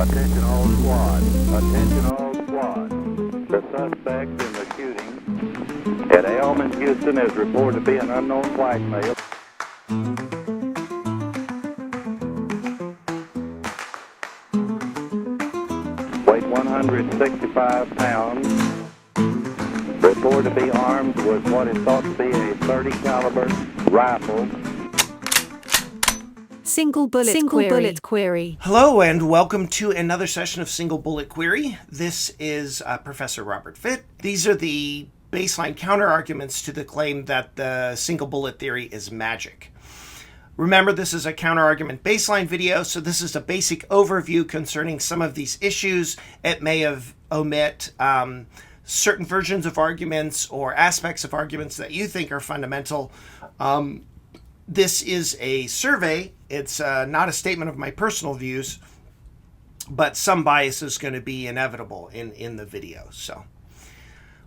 Attention all squad. Attention all squad. The suspect in the shooting at Elm, Houston is reported to be an unknown white male. Weight 165 pounds. Reported to be armed with what is thought to be a .30 caliber rifle. Single bullet query. Hello and welcome to another session of Single Bullet Query. This is Professor Robert Vitt. These are the baseline counterarguments to the claim that the single bullet theory is magic. Remember, this is a counterargument baseline video, so this is a basic overview concerning some of these issues. It may omit certain versions of arguments or aspects of arguments that you think are fundamental. This is a survey. It's not a statement of my personal views, but some bias is going to be inevitable in the video. So,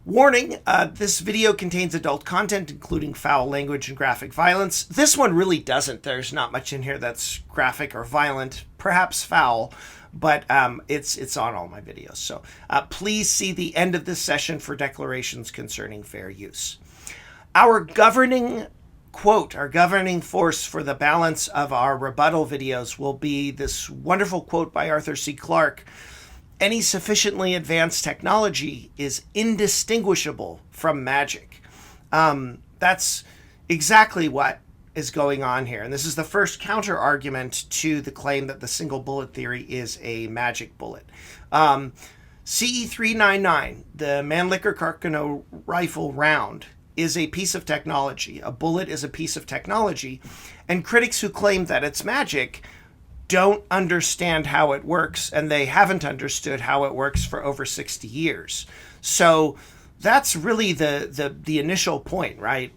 warning, this video contains adult content, including foul language and graphic violence. This one really doesn't. There's not much in here that's graphic or violent, perhaps foul, but it's on all my videos. So please see the end of this session for declarations concerning fair use. Our governing quote, our governing force for the balance of our rebuttal videos will be this wonderful quote by Arthur C. Clarke. Any sufficiently advanced technology is indistinguishable from magic. That's exactly what is going on here. And this is the first counter argument to the claim that the single bullet theory is a magic bullet. CE 399, the Mannlicher-Carcano rifle round, is a piece of technology. A bullet is a piece of technology. And critics who claim that it's magic don't understand how it works, and they haven't understood how it works for over 60 years. So that's really the initial point, right?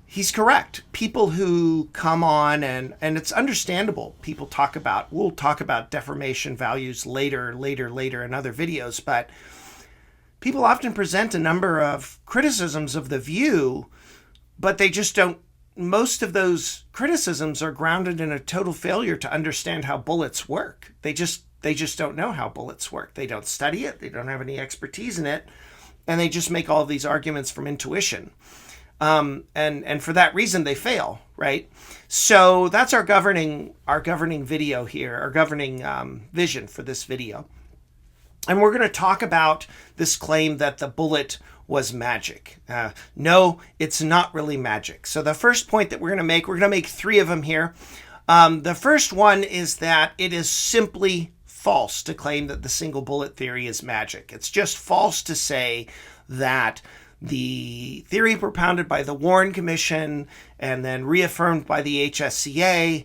He's correct. People who come on, and it's understandable, we'll talk about deformation values later in other videos, but people often present a number of criticisms of the view, but they just don't. Most of those criticisms are grounded in a total failure to understand how bullets work. They just don't know how bullets work. They don't study it. They don't have any expertise in it, and they just make all of these arguments from intuition. And for that reason, they fail, right? So that's our governing video here, our governing vision for this video. And we're going to talk about this claim that the bullet was magic. No, it's not really magic. So the first point that we're going to make three of them here. The first one is that it is simply false to claim that the single bullet theory is magic. It's just false to say that the theory propounded by the Warren Commission and then reaffirmed by the HSCA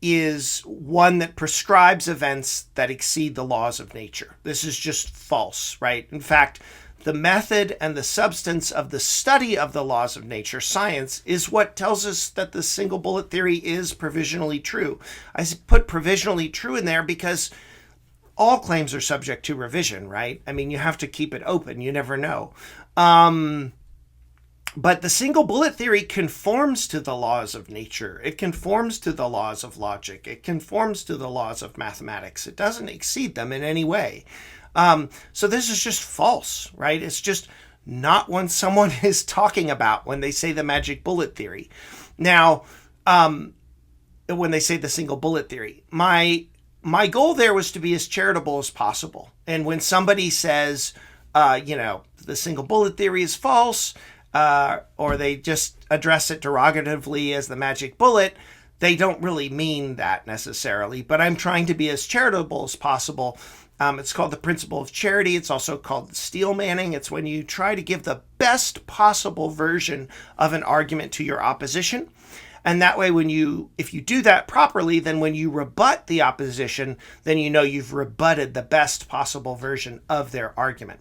is one that prescribes events that exceed the laws of nature. This is just false, right? In fact, the method and the substance of the study of the laws of nature, science, is what tells us that the single bullet theory is provisionally true. I put provisionally true in there because all claims are subject to revision, right? I mean, you have to keep it open. You never know. But the single bullet theory conforms to the laws of nature. It conforms to the laws of logic. It conforms to the laws of mathematics. It doesn't exceed them in any way. So this is just false, right? It's just not what someone is talking about when they say the magic bullet theory. Now, when they say the single bullet theory, my goal there was to be as charitable as possible. And when somebody says, the single bullet theory is false, or they just address it derogatively as the magic bullet, they don't really mean that necessarily. But I'm trying to be as charitable as possible. It's called the principle of charity. It's also called Steelmanning. It's when you try to give the best possible version of an argument to your opposition. And that way, if you do that properly, then when you rebut the opposition, then you know you've rebutted the best possible version of their argument.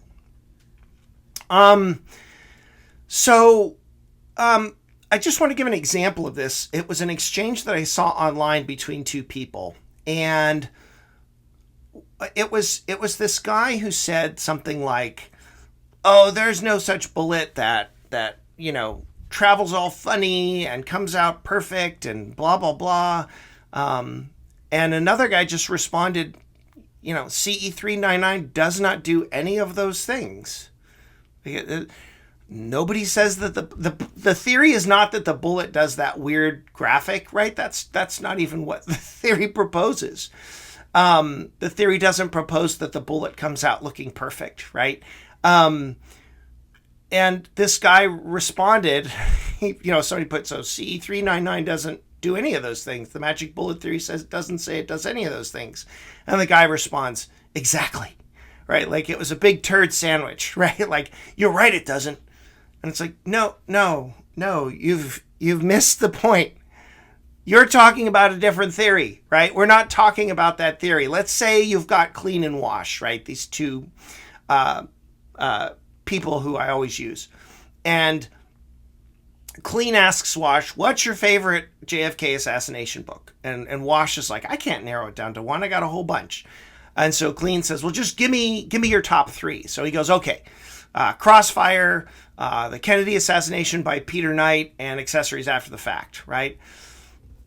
I just want to give an example of this. It was an exchange that I saw online between two people, and it was this guy who said something like, "Oh, there's no such bullet that travels all funny and comes out perfect and blah blah blah," And another guy just responded, CE399 does not do any of those things. Nobody says that the theory is not that the bullet does that weird graphic, right? That's not even what the theory proposes. The theory doesn't propose that the bullet comes out looking perfect, right? And this guy responded, somebody put, so CE399 doesn't do any of those things. The magic bullet theory says it doesn't say it does any of those things. And the guy responds, exactly, right? Like it was a big turd sandwich, right? Like, you're right, it doesn't. And it's like, no, you've missed the point. You're talking about a different theory, right? We're not talking about that theory. Let's say you've got clean and wash, right? These two people who I always use. And Clean asks Wash, what's your favorite JFK assassination book? And Wash is like, I can't narrow it down to one. I got a whole bunch. And so Clean says, well, just give me your top three. So he goes, okay, Crossfire, the Kennedy assassination by Peter Knight, and Accessories After the Fact, right?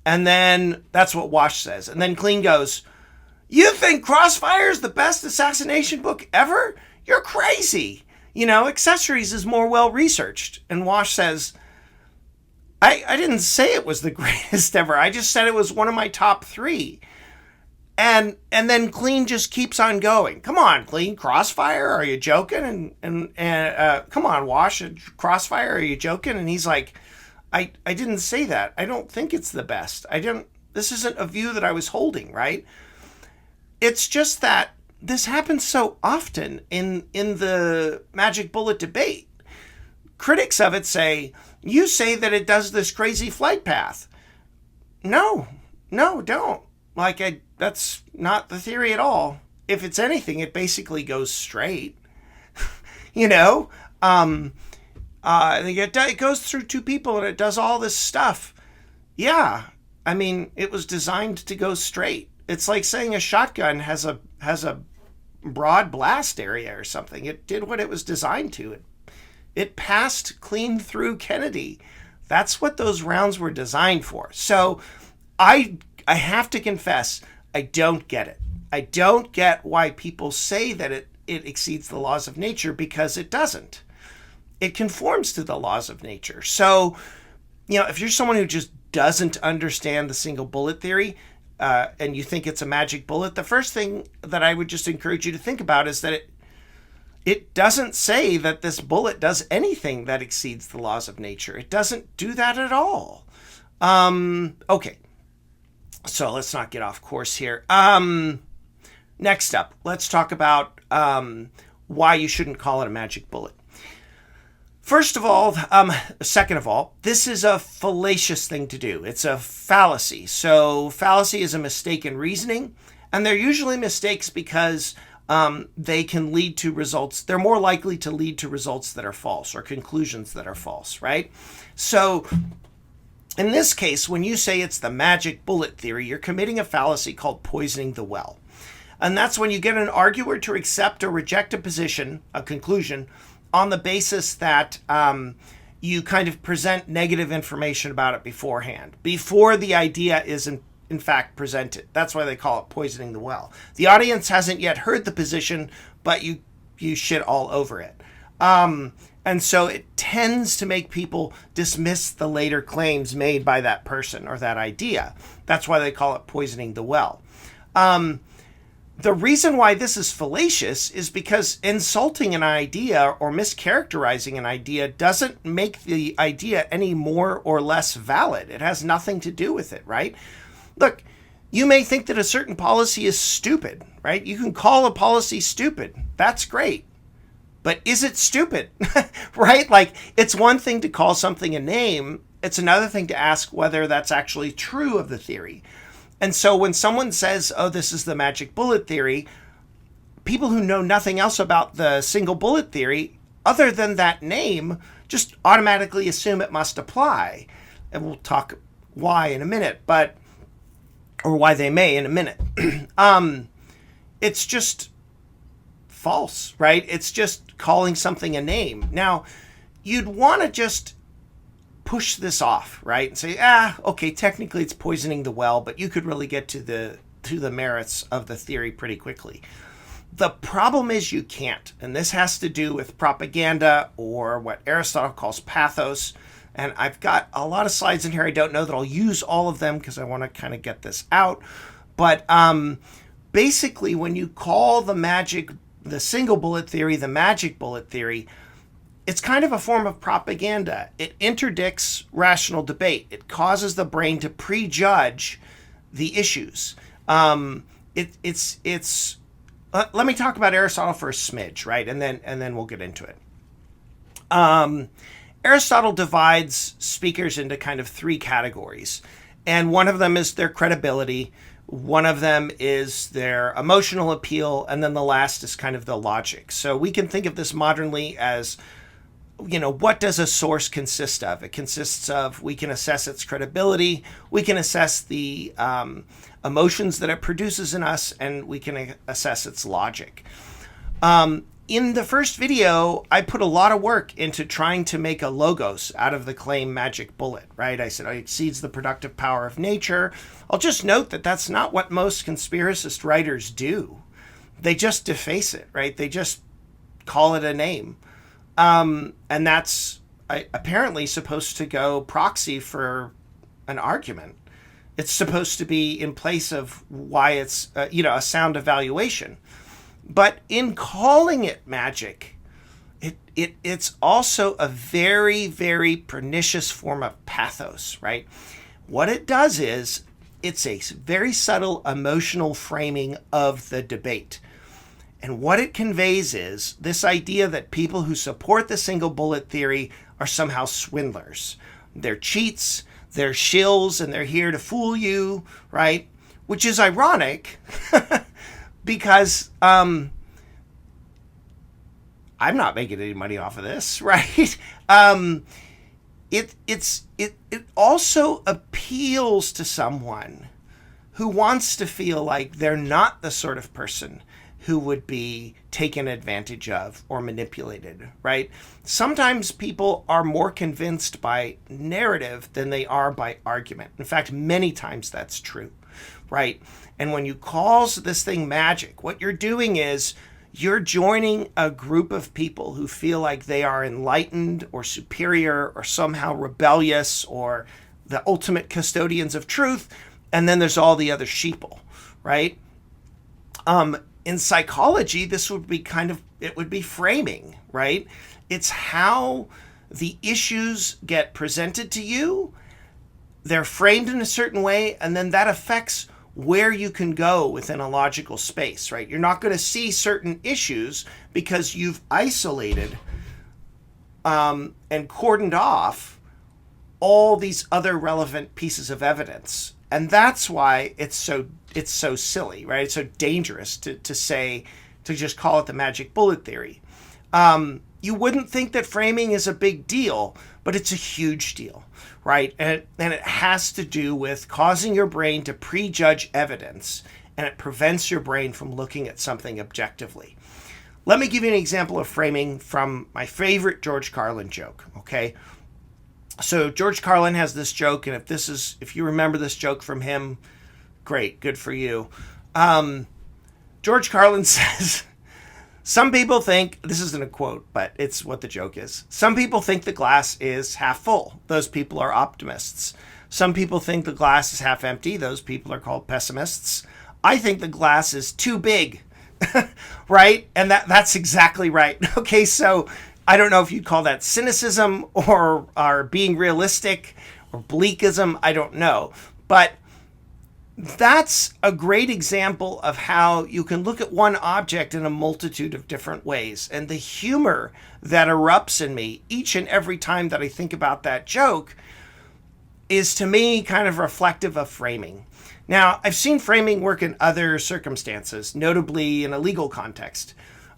And then that's what Wash says. And then Clean goes, you think Crossfire is the best assassination book ever? You're crazy. Accessories is more well-researched. And Wash says, I didn't say it was the greatest ever. I just said it was one of my top three. And then Clean just keeps on going. Come on, Clean. Crossfire? Are you joking? And come on, Wash. Crossfire? Are you joking? And he's like, I didn't say that. I don't think it's the best. This isn't a view that I was holding, right? It's just that this happens so often in the magic bullet debate. Critics of it say, you say that it does this crazy flight path. No, don't. That's not the theory at all. If it's anything, it basically goes straight. It goes through two people and it does all this stuff. Yeah, it was designed to go straight. It's like saying a shotgun has a broad blast area or something. It did what it was designed to. It passed clean through Kennedy. That's what those rounds were designed for. So I have to confess, I don't get it. I don't get why people say that it exceeds the laws of nature, because it doesn't. It conforms to the laws of nature. So, if you're someone who just doesn't understand the single bullet theory, and you think it's a magic bullet, the first thing that I would just encourage you to think about is that it doesn't say that this bullet does anything that exceeds the laws of nature. It doesn't do that at all. Okay. So let's not get off course here. Next up, let's talk about why you shouldn't call it a magic bullet. Second of all, this is a fallacious thing to do. It's a fallacy. So fallacy is a mistake in reasoning, and they're usually mistakes because they can lead to results. They're more likely to lead to results that are false or conclusions that are false, right? So in this case, when you say it's the magic bullet theory, you're committing a fallacy called poisoning the well. And that's when you get an arguer to accept or reject a position, a conclusion, on the basis that you kind of present negative information about it beforehand, before the idea is in fact presented. That's why they call it poisoning the well. The audience hasn't yet heard the position, but you shit all over it. And so it tends to make people dismiss the later claims made by that person or that idea. That's why they call it poisoning the well. The reason why this is fallacious is because insulting an idea or mischaracterizing an idea doesn't make the idea any more or less valid. It has nothing to do with it, right? Look, you may think that a certain policy is stupid, right? You can call a policy stupid. That's great. But is it stupid, right? Like, it's one thing to call something a name. It's another thing to ask whether that's actually true of the theory. And so when someone says, oh, this is the magic bullet theory, people who know nothing else about the single bullet theory, other than that name, just automatically assume it must apply. And we'll talk why in a minute, or why they may in a minute. It's just false, right? It's just calling something a name. Now, you'd want to just push this off, right? And say, okay, technically it's poisoning the well, but you could really get to the to the merits of the theory pretty quickly. The problem is you can't, and this has to do with propaganda, or what Aristotle calls pathos. And I've got a lot of slides in here. I don't know that I'll use all of them because I want to kind of get this out. But basically, when you call the single bullet theory, the magic bullet theory, it's kind of a form of propaganda. It interdicts rational debate. It causes the brain to prejudge the issues. Let me talk about Aristotle for a smidge, right? And then we'll get into it. Aristotle divides speakers into kind of three categories. And one of them is their credibility. One of them is their emotional appeal. And then the last is kind of the logic. So we can think of this modernly as, what does a source consist of? It consists of, we can assess its credibility. We can assess the emotions that it produces in us, and we can assess its logic. In the first video, I put a lot of work into trying to make a logos out of the claim magic bullet, right? I said it exceeds the productive power of nature. I'll just note that that's not what most conspiracist writers do. They just deface it, right? They just call it a name. And that's apparently supposed to go proxy for an argument. It's supposed to be in place of why it's, a sound evaluation. But in calling it magic, it's also a very, very pernicious form of pathos, right? What it does is it's a very subtle emotional framing of the debate. And what it conveys is this idea that people who support the single bullet theory are somehow swindlers. They're cheats, they're shills, and they're here to fool you, right? Which is ironic because I'm not making any money off of this, right? It also appeals to someone who wants to feel like they're not the sort of person who would be taken advantage of or manipulated, right? Sometimes people are more convinced by narrative than they are by argument. In fact, many times that's true, right? And when you call this thing magic, what you're doing is you're joining a group of people who feel like they are enlightened or superior or somehow rebellious or the ultimate custodians of truth. And then there's all the other sheeple, right? In psychology, this would be it would be framing, right? It's how the issues get presented to you. They're framed in a certain way, and then that affects where you can go within a logical space, right? You're not going to see certain issues because you've isolated and cordoned off all these other relevant pieces of evidence. And that's why it's so silly, right? It's so dangerous to just call it the magic bullet theory. You wouldn't think that framing is a big deal, but it's a huge deal, right? And it has to do with causing your brain to prejudge evidence, and it prevents your brain from looking at something objectively. Let me give you an example of framing from my favorite George Carlin joke, okay? So George Carlin has this joke, and if you remember this joke from him, great, good for you. George Carlin says, some people think, this isn't a quote, but it's what the joke is. Some people think the glass is half full. Those people are optimists. Some people think the glass is half empty. Those people are called pessimists. I think the glass is too big, right? And that's exactly right. Okay, so I don't know if you'd call that cynicism or being realistic or bleakism. I don't know. But that's a great example of how you can look at one object in a multitude of different ways. And the humor that erupts in me each and every time that I think about that joke is, to me, kind of reflective of framing. Now, I've seen framing work in other circumstances, notably in a legal context.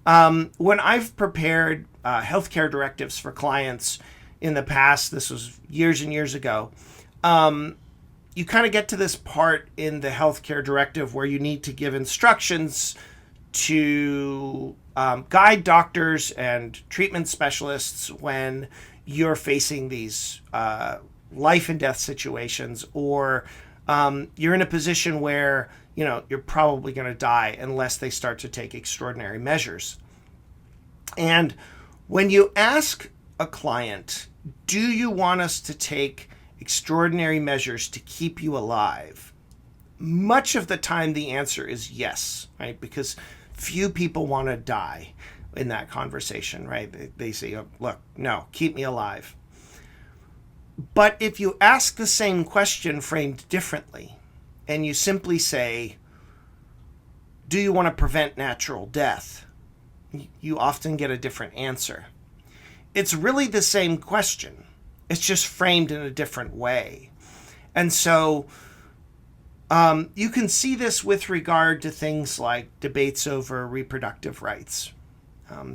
When I've prepared healthcare directives for clients in the past, this was years and years ago, you kind of get to this part in the healthcare directive where you need to give instructions to guide doctors and treatment specialists when you're facing these life and death situations, or you're in a position where you're probably going to die unless they start to take extraordinary measures. And when you ask a client, do you want us to take extraordinary measures to keep you alive? Much of the time, the answer is yes, right? Because few people want to die in that conversation, right? They say, oh, look, no, keep me alive. But if you ask the same question framed differently, and you simply say, do you want to prevent natural death? You often get a different answer. It's really the same question. It's just framed in a different way. And so you can see this with regard to things like debates over reproductive rights.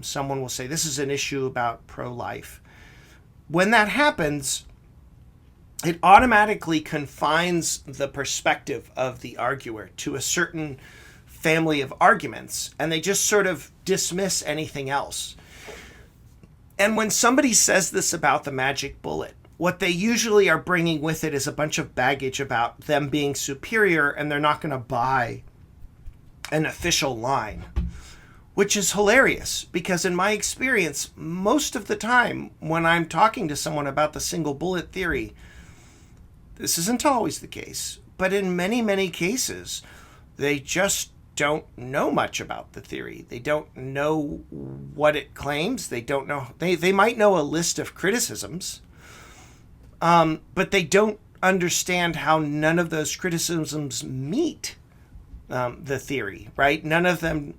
Someone will say, this is an issue about pro-life. When that happens, it automatically confines the perspective of the arguer to a certain family of arguments, and they just sort of dismiss anything else. And when somebody says this about the magic bullet, what they usually are bringing with it is a bunch of baggage about them being superior, and they're not going to buy an official line, which is hilarious, because in my experience, most of the time when I'm talking to someone about the single bullet theory, this isn't always the case, but in many, many cases, they just don't know much about the theory. They don't know what it claims. They don't know. They might know a list of criticisms, but they don't understand how none of those criticisms meet the theory, right? None of them,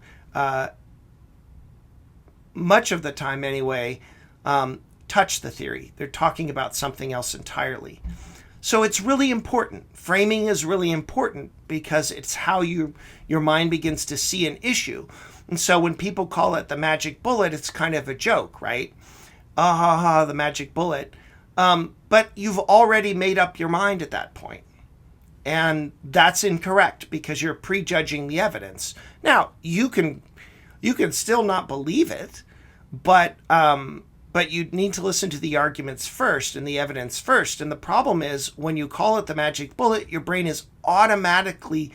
much of the time anyway, touch the theory. They're talking about something else entirely. So it's really important. Framing is really important because it's how your mind begins to see an issue. And so when people call it the magic bullet, it's kind of a joke, right? The magic bullet. But you've already made up your mind at that point. And that's incorrect because you're prejudging the evidence. Now, you can still not believe it, but you need to listen to the arguments first and the evidence first. And the problem is when you call it the magic bullet, your brain is automatically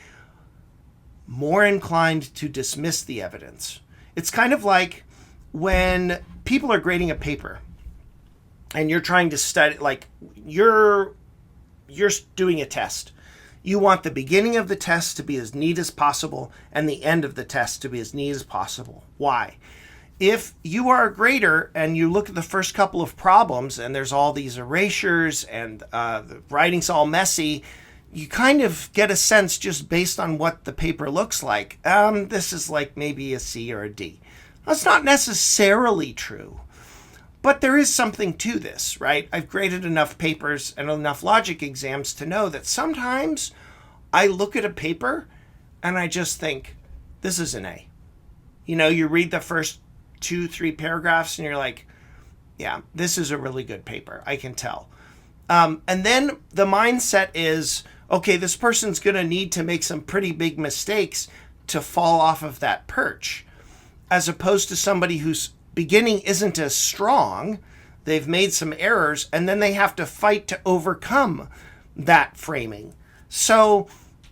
more inclined to dismiss the evidence. It's kind of like when people are grading a paper and you're trying to study, like you're doing a test. You want the beginning of the test to be as neat as possible and the end of the test to be as neat as possible. Why? If you are a grader and you look at the first couple of problems and there's all these erasures and the writing's all messy, you kind of get a sense just based on what the paper looks like. This is like maybe a C or a D. That's not necessarily true, but there is something to this, right? I've graded enough papers and enough logic exams to know that sometimes I look at a paper and I just think, this is an A. You read the first 2-3 paragraphs and you're like, yeah, this is a really good paper. I can tell. And then the mindset is, okay, this person's going to need to make some pretty big mistakes to fall off of that perch, as opposed to somebody whose beginning isn't as strong. They've made some errors and then they have to fight to overcome that framing. So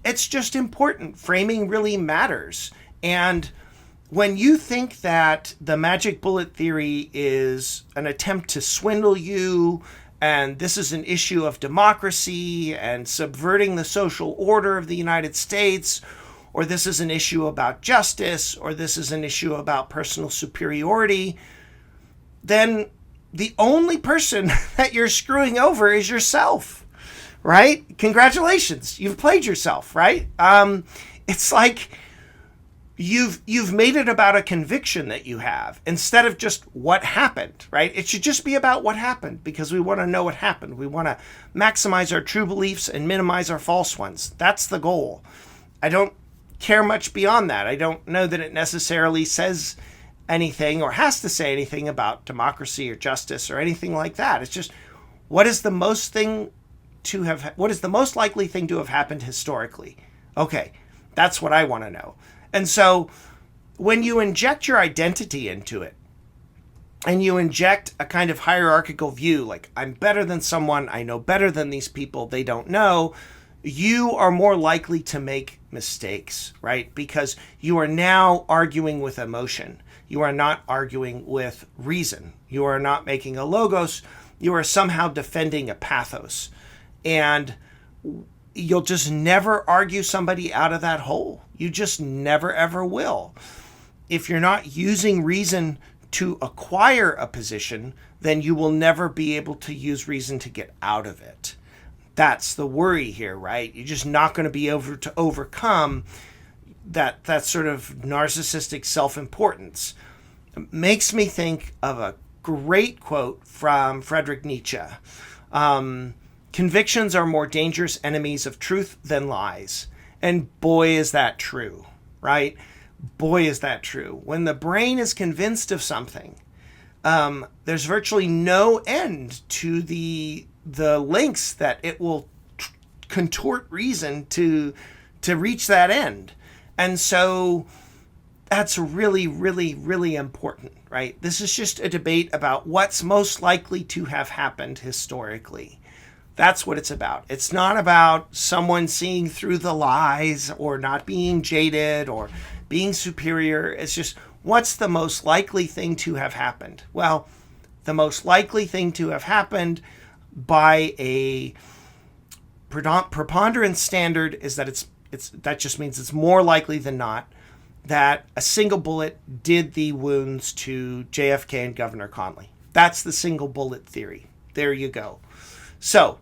it's just important. Framing really matters. And when you think that the magic bullet theory is an attempt to swindle you, and this is an issue of democracy and subverting the social order of the United States, or this is an issue about justice, or this is an issue about personal superiority, then the only person that you're screwing over is yourself, right? Congratulations, you've played yourself, right? It's like you've made it about a conviction that you have instead of just what happened, right? It should just be about what happened because we want to know what happened. We want to maximize our true beliefs and minimize our false ones. That's the goal. I don't care much beyond that. I don't know that it necessarily says anything or has to say anything about democracy or justice or anything like that. It's just what is the most likely thing to have happened historically? Okay, that's what I want to know. And so when you inject your identity into it and you inject a kind of hierarchical view, like I'm better than someone, I know better than these people, they don't know, you are more likely to make mistakes, right? Because you are now arguing with emotion. You are not arguing with reason. You are not making a logos. You are somehow defending a pathos. And you'll just never argue somebody out of that hole. You just never, ever will. If you're not using reason to acquire a position, then you will never be able to use reason to get out of it. That's the worry here, right? You're just not going to be able to overcome that sort of narcissistic self-importance. It makes me think of a great quote from Friedrich Nietzsche. Convictions are more dangerous enemies of truth than lies. And boy, is that true, right? Boy, is that true. When the brain is convinced of something, there's virtually no end to the lengths that it will contort reason to reach that end. And so that's really, really, really important, right? This is just a debate about what's most likely to have happened historically. That's what it's about. It's not about someone seeing through the lies or not being jaded or being superior. It's just, what's the most likely thing to have happened? Well, the most likely thing to have happened by a preponderance standard is that that just means it's more likely than not that a single bullet did the wounds to JFK and Governor Connally. That's the single bullet theory. There you go. So,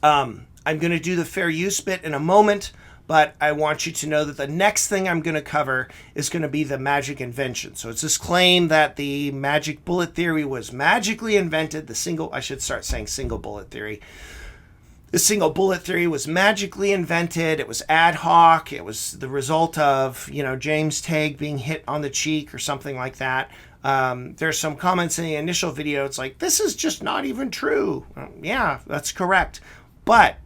I'm going to do the fair use bit in a moment, but I want you to know that the next thing I'm going to cover is going to be the magic invention. So it's this claim that the magic bullet theory was magically invented. I should start saying single bullet theory. The single bullet theory was magically invented. It was ad hoc. It was the result of, James Tague being hit on the cheek or something like that. There's some comments in the initial video. It's like, this is just not even true. Yeah, that's correct. But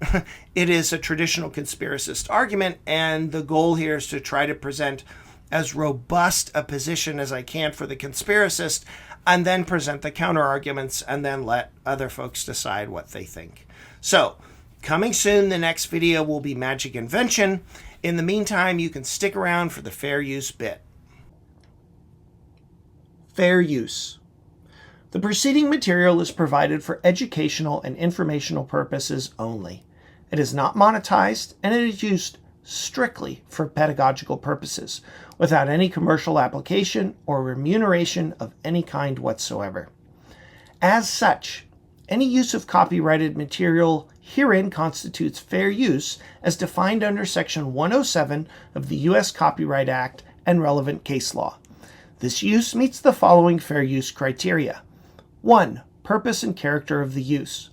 it is a traditional conspiracist argument, and the goal here is to try to present as robust a position as I can for the conspiracist, and then present the counter-arguments, and then let other folks decide what they think. So, coming soon, the next video will be magic invention. In the meantime, you can stick around for the fair use bit. Fair use. The preceding material is provided for educational and informational purposes only. It is not monetized, and it is used strictly for pedagogical purposes, without any commercial application or remuneration of any kind whatsoever. As such, any use of copyrighted material herein constitutes fair use as defined under Section 107 of the U.S. Copyright Act and relevant case law. This use meets the following fair use criteria. 1. Purpose and character of the use.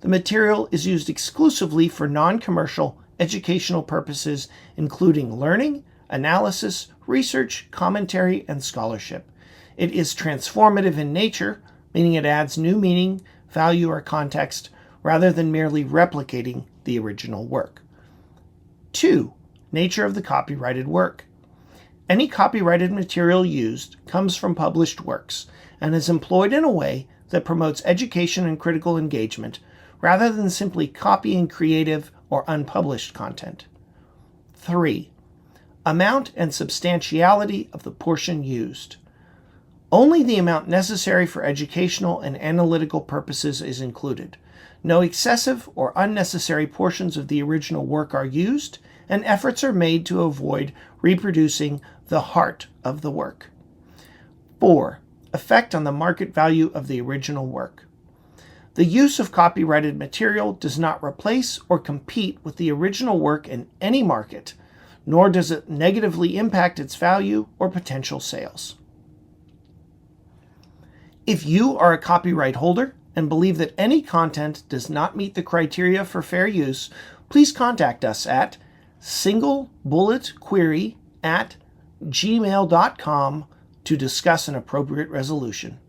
The material is used exclusively for non-commercial educational purposes, including learning, analysis, research, commentary, and scholarship. It is transformative in nature, meaning it adds new meaning, value, or context, rather than merely replicating the original work. 2. Nature of the copyrighted work. Any copyrighted material used comes from published works and is employed in a way that promotes education and critical engagement, rather than simply copying creative or unpublished content. 3. Amount and substantiality of the portion used. Only the amount necessary for educational and analytical purposes is included. No excessive or unnecessary portions of the original work are used, and efforts are made to avoid reproducing the heart of the work. 4. Effect on the market value of the original work. The use of copyrighted material does not replace or compete with the original work in any market, nor does it negatively impact its value or potential sales. If you are a copyright holder and believe that any content does not meet the criteria for fair use, please contact us at singlebulletquery@gmail.com to discuss an appropriate resolution.